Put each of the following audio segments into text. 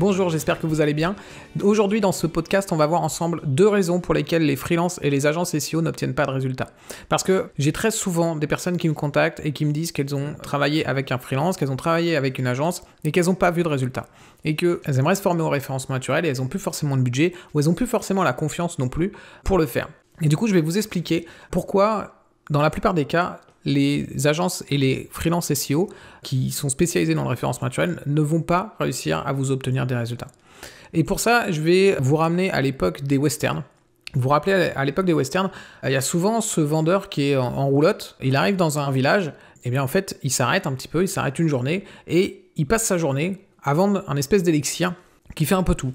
Bonjour, j'espère que vous allez bien. Aujourd'hui, dans ce podcast, on va voir ensemble 2 raisons pour lesquelles les freelances et les agences SEO n'obtiennent pas de résultats. Parce que j'ai très souvent des personnes qui me contactent et qui me disent qu'elles ont travaillé avec un freelance, qu'elles ont travaillé avec une agence et qu'elles n'ont pas vu de résultats. Et qu'elles aimeraient se former au référencement naturel et elles n'ont plus forcément le budget ou elles n'ont plus forcément la confiance non plus pour le faire. Et du coup, je vais vous expliquer pourquoi, dans la plupart des cas, les agences et les freelances SEO qui sont spécialisés dans le référencement naturel ne vont pas réussir à vous obtenir des résultats. Et pour ça, je vais vous ramener à l'époque des westerns. Vous vous rappelez, à l'époque des westerns, il y a souvent ce vendeur qui est en roulotte, il arrive dans un village, et bien en fait, il s'arrête un petit peu, il s'arrête une journée, et il passe sa journée à vendre un espèce d'élixir qui fait un peu tout.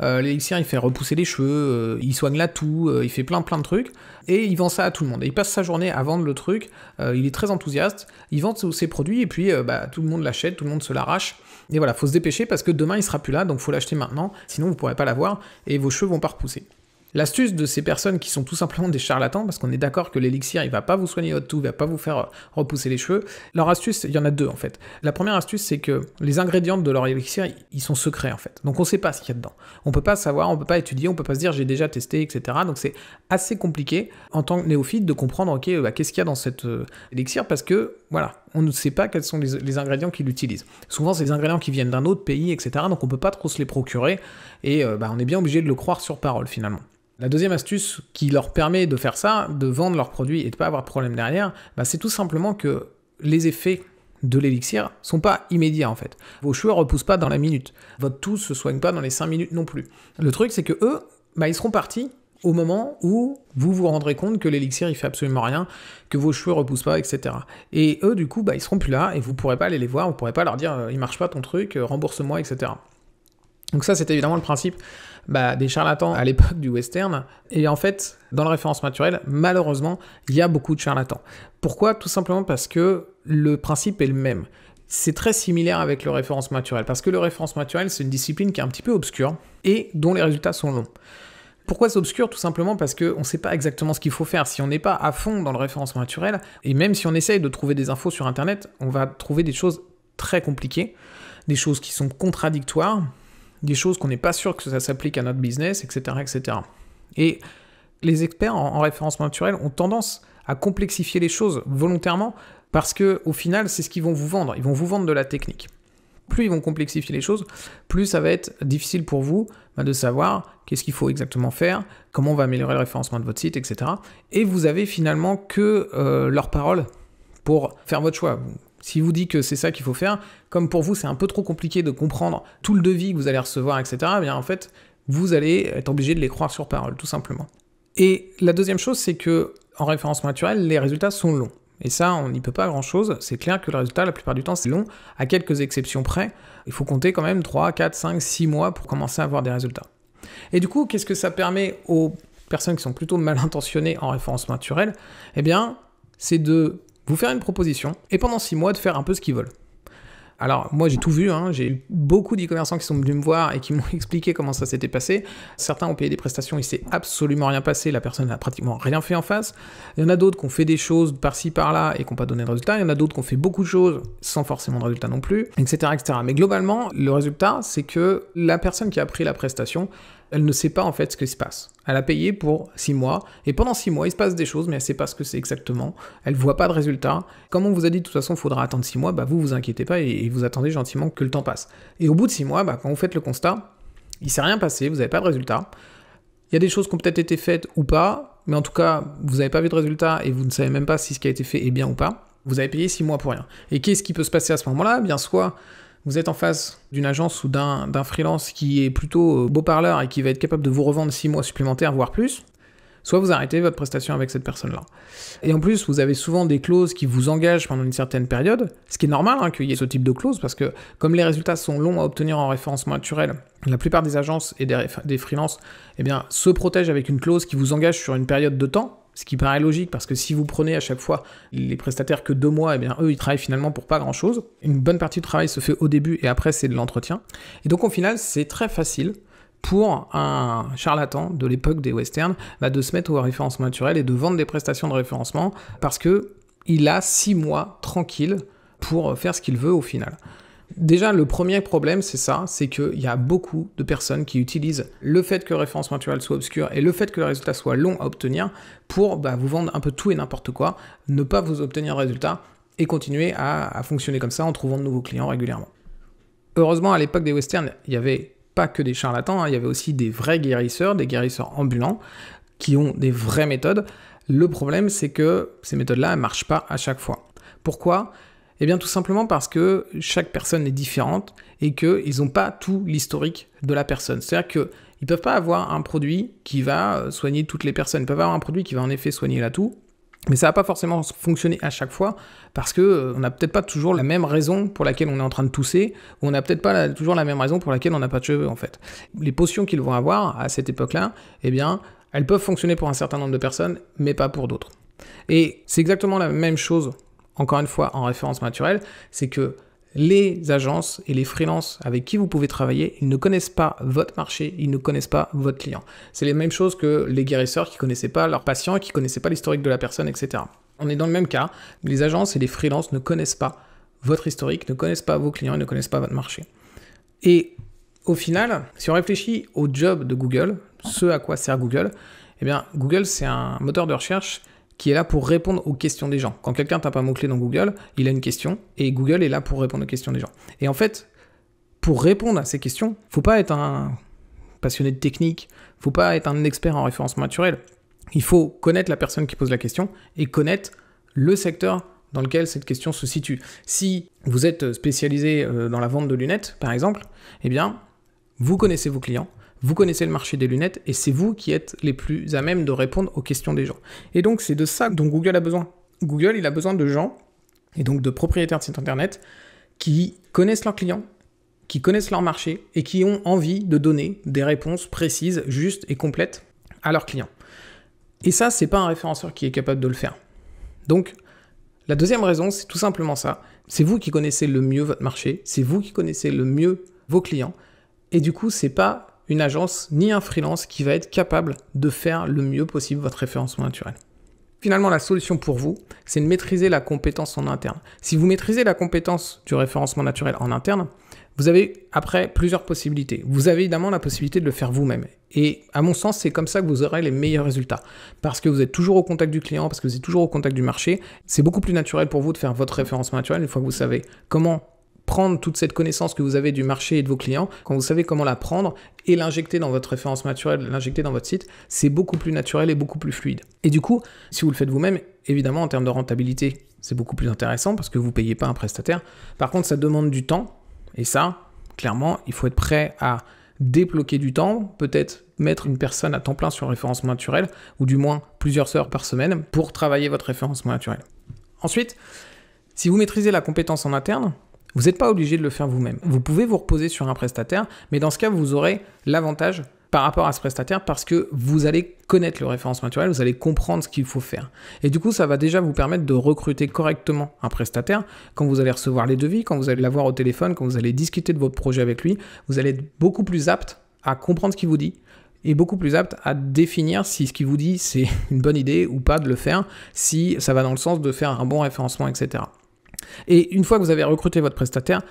L'élixir, il fait repousser les cheveux, il soigne la toux, il fait plein de trucs, et il vend ça à tout le monde. Et il passe sa journée à vendre le truc, il est très enthousiaste, il vend ses produits, et puis tout le monde l'achète, tout le monde se l'arrache. Et voilà, faut se dépêcher parce que demain il sera plus là, donc faut l'acheter maintenant, sinon vous pourrez pas l'avoir, et vos cheveux vont pas repousser. L'astuce de ces personnes qui sont tout simplement des charlatans, parce qu'on est d'accord que l'élixir, il va pas vous soigner votre toux, il va pas vous faire repousser les cheveux. Leur astuce, il y en a 2 en fait. La première astuce, c'est que les ingrédients de leur élixir, ils sont secrets en fait. Donc on sait pas ce qu'il y a dedans. On peut pas savoir, on peut pas étudier, on peut pas se dire j'ai déjà testé, etc. Donc c'est assez compliqué en tant que néophyte de comprendre, qu'est-ce qu'il y a dans cet élixir, parce que voilà, on ne sait pas quels sont les ingrédients qu'ils utilisent. Souvent, c'est des ingrédients qui viennent d'un autre pays, etc. Donc on peut pas trop se les procurer, et on est bien obligé de le croire sur parole finalement. La deuxième astuce qui leur permet de faire ça, de vendre leurs produits et de ne pas avoir de problème derrière, c'est tout simplement que les effets de l'élixir sont pas immédiats en fait. Vos cheveux ne repoussent pas dans la minute. Votre toux ne se soigne pas dans les 5 minutes non plus. Le truc, c'est que eux, ils seront partis au moment où vous vous rendrez compte que l'élixir il fait absolument rien, que vos cheveux repoussent pas, etc. Et eux, du coup, ils seront plus là et vous pourrez pas aller les voir, vous pourrez pas leur dire il marche pas ton truc, rembourse-moi, etc. Donc ça, c'est évidemment le principe des charlatans à l'époque du western. Et en fait, dans le référencement naturel, malheureusement, il y a beaucoup de charlatans. Pourquoi ? Tout simplement parce que le principe est le même. C'est très similaire avec le référencement naturel, parce que le référencement naturel, c'est une discipline qui est un petit peu obscure et dont les résultats sont longs. Pourquoi c'est obscur ? Tout simplement parce qu'on ne sait pas exactement ce qu'il faut faire. Si on n'est pas à fond dans le référencement naturel, et même si on essaye de trouver des infos sur Internet, on va trouver des choses très compliquées, des choses qui sont contradictoires, des choses qu'on n'est pas sûr que ça s'applique à notre business, etc., etc. Et les experts en référencement naturel ont tendance à complexifier les choses volontairement parce qu'au final, c'est ce qu'ils vont vous vendre. Ils vont vous vendre de la technique. Plus ils vont complexifier les choses, plus ça va être difficile pour vous de savoir qu'est-ce qu'il faut exactement faire, comment on va améliorer le référencement de votre site, etc. Et vous avez finalement que leur parole pour faire votre choix. Si vous dit que c'est ça qu'il faut faire, comme pour vous c'est un peu trop compliqué de comprendre tout le devis que vous allez recevoir, etc., en fait, vous allez être obligé de les croire sur parole, tout simplement. Et la deuxième chose, c'est que en référencement naturel, les résultats sont longs. Et ça, on n'y peut pas grand-chose. C'est clair que le résultat, la plupart du temps, c'est long. À quelques exceptions près, il faut compter quand même 3, 4, 5, 6 mois pour commencer à avoir des résultats. Et du coup, qu'est-ce que ça permet aux personnes qui sont plutôt mal intentionnées en référencement naturel ? C'est de vous faire une proposition, et pendant 6 mois, de faire un peu ce qu'ils veulent. Alors, moi, j'ai tout vu, j'ai eu beaucoup d'e-commerçants qui sont venus me voir et qui m'ont expliqué comment ça s'était passé. Certains ont payé des prestations, il s'est absolument rien passé, la personne n'a pratiquement rien fait en face. Il y en a d'autres qui ont fait des choses par-ci, par-là et qui n'ont pas donné de résultat. Il y en a d'autres qui ont fait beaucoup de choses sans forcément de résultat non plus, etc., etc. Mais globalement, le résultat, c'est que la personne qui a pris la prestation, elle ne sait pas en fait ce qui se passe. Elle a payé pour 6 mois, et pendant 6 mois, il se passe des choses, mais elle ne sait pas ce que c'est exactement. Elle ne voit pas de résultat. Comme on vous a dit, de toute façon, il faudra attendre 6 mois, vous inquiétez pas, et vous attendez gentiment que le temps passe. Et au bout de 6 mois, quand vous faites le constat, il ne s'est rien passé, vous n'avez pas de résultat. Il y a des choses qui ont peut-être été faites ou pas, mais en tout cas, vous n'avez pas vu de résultat, et vous ne savez même pas si ce qui a été fait est bien ou pas. Vous avez payé 6 mois pour rien. Et qu'est-ce qui peut se passer à ce moment-là ? Soit vous êtes en face d'une agence ou d'un freelance qui est plutôt beau parleur et qui va être capable de vous revendre 6 mois supplémentaires, voire plus, soit vous arrêtez votre prestation avec cette personne-là. Et en plus, vous avez souvent des clauses qui vous engagent pendant une certaine période, ce qui est normal qu'il y ait ce type de clause, parce que comme les résultats sont longs à obtenir en référencement naturel, la plupart des agences et des freelances se protègent avec une clause qui vous engage sur une période de temps, ce qui paraît logique, parce que si vous prenez à chaque fois les prestataires que 2 mois, eux, ils travaillent finalement pour pas grand-chose. Une bonne partie du travail se fait au début, et après, c'est de l'entretien. Et donc, au final, c'est très facile pour un charlatan de l'époque des westerns de se mettre au référencement naturel et de vendre des prestations de référencement, parce qu'il a 6 mois tranquilles pour faire ce qu'il veut au final. Déjà, le premier problème, c'est ça, c'est qu'il y a beaucoup de personnes qui utilisent le fait que le référencement naturel soit obscur et le fait que le résultat soit long à obtenir pour vous vendre un peu tout et n'importe quoi, ne pas vous obtenir le résultat et continuer à fonctionner comme ça en trouvant de nouveaux clients régulièrement. Heureusement, à l'époque des westerns, il n'y avait pas que des charlatans, il y avait aussi des vrais guérisseurs, des guérisseurs ambulants qui ont des vraies méthodes. Le problème, c'est que ces méthodes-là ne marchent pas à chaque fois. Pourquoi ? Eh bien, tout simplement parce que chaque personne est différente et qu'ils n'ont pas tout l'historique de la personne. C'est-à-dire qu'ils ne peuvent pas avoir un produit qui va soigner toutes les personnes. Ils peuvent avoir un produit qui va en effet soigner la toux, mais ça ne va pas forcément fonctionner à chaque fois parce qu'on n'a peut-être pas toujours la même raison pour laquelle on est en train de tousser, ou on n'a peut-être pas toujours la même raison pour laquelle on n'a pas de cheveux en fait. Les potions qu'ils vont avoir à cette époque-là, eh bien, elles peuvent fonctionner pour un certain nombre de personnes, mais pas pour d'autres. Et c'est exactement la même chose, encore une fois, en référence naturelle, c'est que les agences et les freelances avec qui vous pouvez travailler, ils ne connaissent pas votre marché, ils ne connaissent pas votre client. C'est les mêmes choses que les guérisseurs qui ne connaissaient pas leurs patients, qui ne connaissaient pas l'historique de la personne, etc. On est dans le même cas. Les agences et les freelances ne connaissent pas votre historique, ne connaissent pas vos clients, ils ne connaissent pas votre marché. Et au final, si on réfléchit au job de Google, ce à quoi sert Google, eh bien, Google, c'est un moteur de recherche qui est là pour répondre aux questions des gens. Quand quelqu'un tape un mot-clé dans Google, il a une question, et Google est là pour répondre aux questions des gens. Et en fait, pour répondre à ces questions, il ne faut pas être un passionné de technique, il ne faut pas être un expert en référencement naturel. Il faut connaître la personne qui pose la question et connaître le secteur dans lequel cette question se situe. Si vous êtes spécialisé dans la vente de lunettes, par exemple, eh bien, vous connaissez vos clients, vous connaissez le marché des lunettes et c'est vous qui êtes les plus à même de répondre aux questions des gens. Et donc, c'est de ça dont Google a besoin. Google, il a besoin de gens, et donc de propriétaires de sites internet, qui connaissent leurs clients, qui connaissent leur marché et qui ont envie de donner des réponses précises, justes et complètes à leurs clients. Et ça, c'est pas un référenceur qui est capable de le faire. Donc, la deuxième raison, c'est tout simplement ça. C'est vous qui connaissez le mieux votre marché, c'est vous qui connaissez le mieux vos clients, et du coup, c'est pas une agence ni un freelance qui va être capable de faire le mieux possible votre référencement naturel. Finalement, la solution pour vous, c'est de maîtriser la compétence en interne. Si vous maîtrisez la compétence du référencement naturel en interne, vous avez après plusieurs possibilités. Vous avez évidemment la possibilité de le faire vous-même. Et à mon sens, c'est comme ça que vous aurez les meilleurs résultats. Parce que vous êtes toujours au contact du client, parce que vous êtes toujours au contact du marché. C'est beaucoup plus naturel pour vous de faire votre référencement naturel une fois que vous savez comment prendre toute cette connaissance que vous avez du marché et de vos clients, quand vous savez comment la prendre et l'injecter dans votre référencement naturel, l'injecter dans votre site, c'est beaucoup plus naturel et beaucoup plus fluide. Et du coup, si vous le faites vous-même, évidemment, en termes de rentabilité, c'est beaucoup plus intéressant parce que vous ne payez pas un prestataire. Par contre, ça demande du temps. Et ça, clairement, il faut être prêt à débloquer du temps, peut-être mettre une personne à temps plein sur le référencement naturel, ou du moins plusieurs heures par semaine pour travailler votre référencement naturel. Ensuite, si vous maîtrisez la compétence en interne, vous n'êtes pas obligé de le faire vous-même. Vous pouvez vous reposer sur un prestataire, mais dans ce cas, vous aurez l'avantage par rapport à ce prestataire parce que vous allez connaître le référencement naturel, vous allez comprendre ce qu'il faut faire. Et du coup, ça va déjà vous permettre de recruter correctement un prestataire. Quand vous allez recevoir les devis, quand vous allez l'avoir au téléphone, quand vous allez discuter de votre projet avec lui, vous allez être beaucoup plus apte à comprendre ce qu'il vous dit et beaucoup plus apte à définir si ce qu'il vous dit, c'est une bonne idée ou pas de le faire, si ça va dans le sens de faire un bon référencement, etc. Et une fois que vous avez recruté votre prestataire,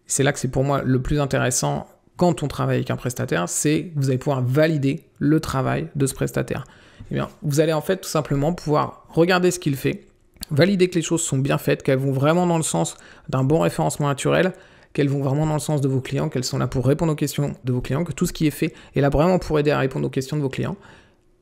c'est là que c'est pour moi le plus intéressant quand on travaille avec un prestataire, c'est que vous allez pouvoir valider le travail de ce prestataire. Eh bien, vous allez en fait tout simplement pouvoir regarder ce qu'il fait, valider que les choses sont bien faites, qu'elles vont vraiment dans le sens d'un bon référencement naturel, qu'elles vont vraiment dans le sens de vos clients, qu'elles sont là pour répondre aux questions de vos clients, que tout ce qui est fait est là vraiment pour aider à répondre aux questions de vos clients.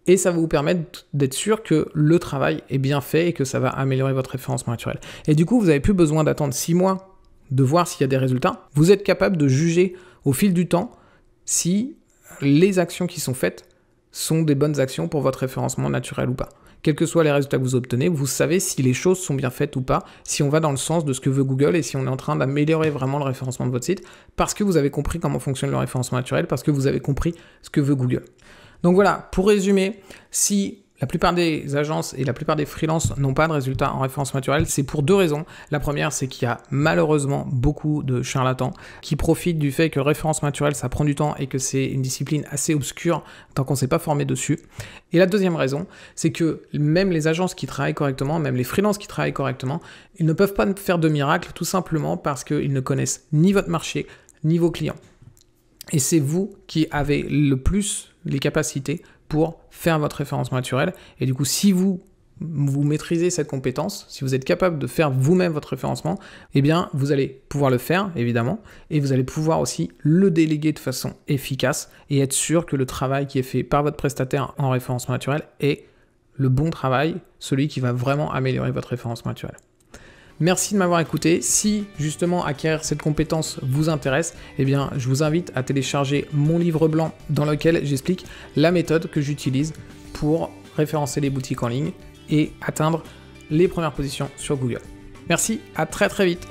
Et ça va vous permettre d'être sûr que le travail est bien fait et que ça va améliorer votre référencement naturel. Et du coup, vous n'avez plus besoin d'attendre 6 mois de voir s'il y a des résultats. Vous êtes capable de juger au fil du temps si les actions qui sont faites sont des bonnes actions pour votre référencement naturel ou pas. Quels que soient les résultats que vous obtenez, vous savez si les choses sont bien faites ou pas, si on va dans le sens de ce que veut Google et si on est en train d'améliorer vraiment le référencement de votre site parce que vous avez compris comment fonctionne le référencement naturel, parce que vous avez compris ce que veut Google. Donc voilà, pour résumer, si La plupart des agences et la plupart des freelances n'ont pas de résultats en référencement naturel. C'est pour deux raisons. La première, c'est qu'il y a malheureusement beaucoup de charlatans qui profitent du fait que le référencement naturel, ça prend du temps et que c'est une discipline assez obscure tant qu'on ne s'est pas formé dessus. Et la deuxième raison, c'est que même les agences qui travaillent correctement, même les freelances qui travaillent correctement, ils ne peuvent pas faire de miracle tout simplement parce qu'ils ne connaissent ni votre marché, ni vos clients. Et c'est vous qui avez le plus les capacités pour faire votre référencement naturel. Et du coup, si vous maîtrisez cette compétence, si vous êtes capable de faire vous-même votre référencement, eh bien, vous allez pouvoir le faire, évidemment, et vous allez pouvoir aussi le déléguer de façon efficace et être sûr que le travail qui est fait par votre prestataire en référencement naturel est le bon travail, celui qui va vraiment améliorer votre référencement naturel. Merci de m'avoir écouté. Si justement acquérir cette compétence vous intéresse, eh bien, je vous invite à télécharger mon livre blanc dans lequel j'explique la méthode que j'utilise pour référencer les boutiques en ligne et atteindre les premières positions sur Google. Merci, à très très vite.